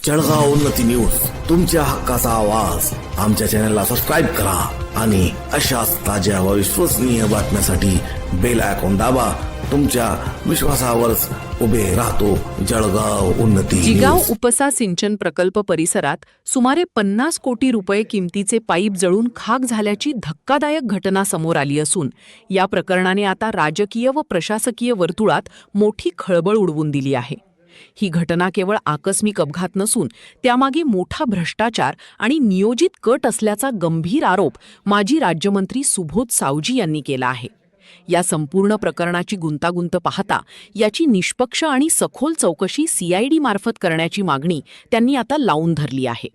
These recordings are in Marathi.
जळगाव उन्नती न्यूज, तुमच्या हक्काचा आवाज. आमच्या चॅनलला सबस्क्राईब करा आणि अशाच ताज्या व विश्वसनीय बातम्यांसाठी बेल आयकॉन दाबा. तुमच्या विश्वासावरच उभे राहतो जळगाव उन्नती जिगाव न्यूज. उपसा सिंचन प्रकल्प परिसरात सुमारे 50 कोटी रुपये किमतीचे पाईप जळून खाक झाल्याची धक्कादायक घटना समोर आली असून या प्रकरणाने आता राजकीय व प्रशासकीय वर्तुळात मोठी खळबळ उडवून दिली आहे. ही घटना केवळ आकस्मिक अपघात नसून त्यामागे मोठा भ्रष्टाचार आणि नियोजित कट असल्याचा गंभीर आरोप माजी राज्यमंत्री सुबोध सावजी यांनी केला आहे. या संपूर्ण प्रकरणाची गुंतागुंत पाहता याची निष्पक्ष आणि सखोल चौकशी CID मार्फत करण्याची मागणी त्यांनी आता लावून धरली आहे.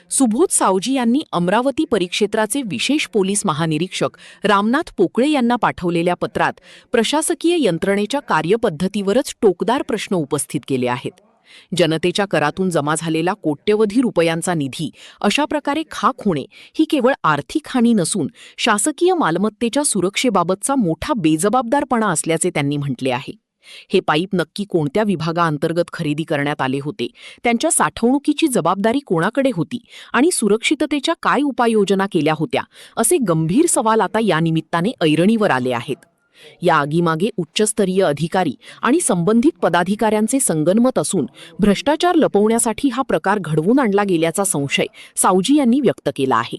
सुबोध सावजी यांनी अमरावती परिक्षेत्राचे विशेष पोलीस महानिरीक्षक रामनाथ पोकळे यांना पाठवलेल्या पत्रात प्रशासकीय यंत्रणेच्या कार्यपद्धतीवरच टोकदार प्रश्न उपस्थित केले आहेत. जनतेच्या करातून जमा झालेला कोट्यवधी रुपयांचा निधी अशा प्रकारे खाक होणे ही केवळ आर्थिक हानी नसून शासकीय मालमत्तेच्या सुरक्षेबाबतचा मोठा बेजबाबदारपणा असल्याचे त्यांनी म्हटले आहे. हे पाईप नक्की कोणत्या विभागाअंतर्गत खरेदी करण्यात आले होते, त्यांच्या साठवणुकीची जबाबदारी कोणाकडे होती आणि सुरक्षिततेच्या काय उपाययोजना केल्या होत्या, असे गंभीर सवाल आता या निमित्ताने ऐरणीवर आले आहेत. या आगीमागे उच्चस्तरीय अधिकारी आणि संबंधित पदाधिकाऱ्यांचे संगनमत असून भ्रष्टाचार लपवण्यासाठी हा प्रकार घडवून आणला गेल्याचा संशय सावजी यांनी व्यक्त केला आहे.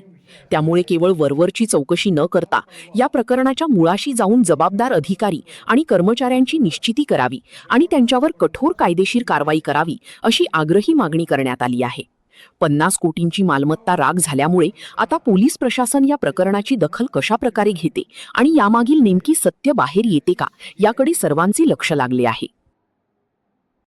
त्यामुळे केवळ वरवरची चौकशी न करता या प्रकरणाच्या मुळाशी जाऊन जबाबदार अधिकारी आणि कर्मचाऱ्यांची निश्चिती करावी आणि त्यांच्यावर कठोर कायदेशीर कारवाई करावी अशी आग्रही मागणी करण्यात आली आहे. 50 कोटींची मालमत्ता राग झाल्यामुळे आता पोलीस प्रशासन या प्रकरणाची दखल कशा प्रकारे घेते आणि यामागील नेमकी सत्य बाहेर येते का, याकडे सर्वांचे लक्ष लागले आहे.